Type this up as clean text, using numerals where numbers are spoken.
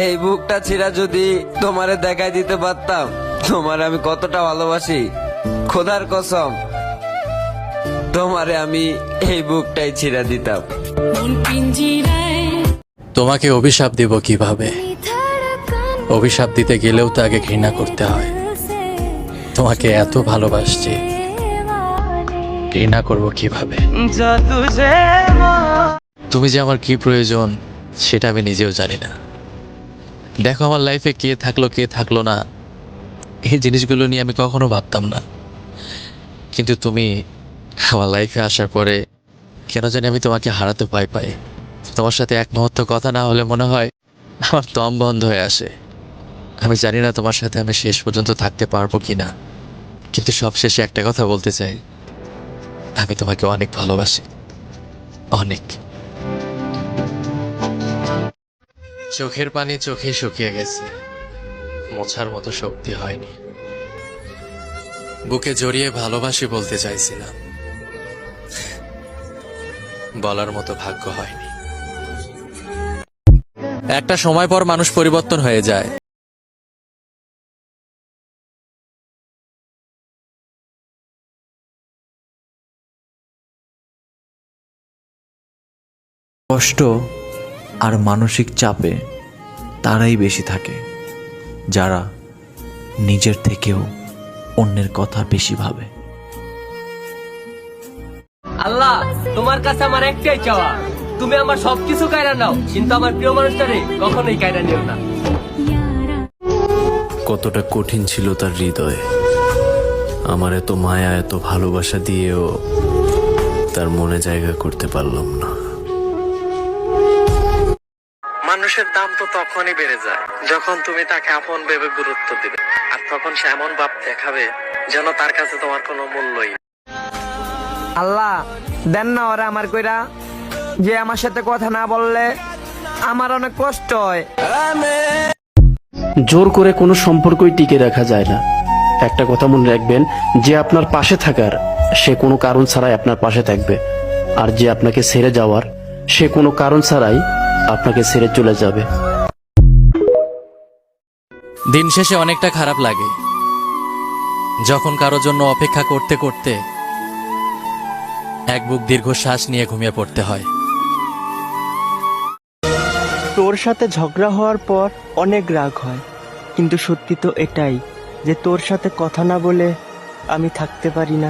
এই বুকটা ছিঁড়া যদি তোমারে দেখাই দিতে পারতাম তোমারে আমি কতটা ভালোবাসি, খোদার কসম তোমারে আমি এই বুকটাই ছিঁড়া দিতাম। তোমাকে অভিশাপ দিব কিভাবে? অভিশাপ দিতে গেলেও তো আগে ঘৃণা করতে হয়। তোমাকে এত ভালোবাসছি, ঘৃণা করব কিভাবে? তুমি যে আমার কি প্রয়োজন সেটা আমি নিজেও জানি না। দেখো আমার লাইফে কে থাকলো কে থাকলো না, এই জিনিসগুলো নিয়ে আমি কখনো ভাবতাম না, কিন্তু তুমি আমার লাইফে আসার পরে কেন জানি আমি তোমাকে হারাতে পাই। তোমার সাথে এক মুহূর্ত কথা না হলে মনে হয় আমার দম বন্ধ হয়ে আসে। আমি জানি না তোমার সাথে আমি শেষ পর্যন্ত থাকতে পারবো কিনা, কিন্তু সবশেষে একটা কথা বলতে চাই, আমি তোমাকে অনেক ভালোবাসি, অনেক। চোখের পানি চোখে শুকিয়ে গেছে, মোছার মতো শক্তি হয়নি। বুকে জড়িয়ে ভালোবাসি বলতে চাইছিলাম, বলার মতো ভাগ্য হয়নি। একটা সময় পর মানুষ পরিবর্তন হয়ে যায়। কষ্ট আর মানসিক চাপে তারাই বেশি থাকে যারা নিজের থেকেও অন্যের কথা বেশি ভাবে। আল্লাহ, তোমার কাছে আমার একটাই চাওয়া, তুমি আমার সবকিছু কায়রা নাও, কিন্তু আমার প্রিয় মানুষটারে কখনোই কায়রা নিও না। কতটা কঠিন ছিল তার হৃদয়, আমার এত মায়া এত ভালোবাসা দিয়েও তার মনে জায়গা করতে পারলাম না। মানুষের দাম তো তখনই বেড়ে যায় যখন তুমি তাকে আপন ভেবে গুরুত্ব দিবে, আর তখন সে এমন ভাব দেখাবে যেন তার কাছে তোমার কোনো মূল্যই। আল্লাহ দেন না ওরা আমার কইরা, যে আমার সাথে কথা না বললে আমার অনেক কষ্ট হয়। জোর করে কোনো সম্পর্কই টিকে রাখা যায় না। একটা কথা মনে রাখবেন, যে আপনার পাশে থাকার সে কোনো কারণ ছাড়াই আপনার পাশে থাকবে, আর যে আপনাকে ছেড়ে যাওয়ার সে কোনো কারণ ছাড়াই আপনাকে ছেড়ে চলে যাবে। দিন শেষে অনেকটা খারাপ লাগে যখন কারোর জন্য অপেক্ষা করতে করতে এক বুক দীর্ঘ শ্বাস নিয়ে ঘুমিয়ে পড়তে হয়। তোর সাথে ঝগড়া হওয়ার পর অনেক রাগ হয়, কিন্তু সত্যি তো এটাই যে তোর সাথে কথা না বলে আমি থাকতে পারি না।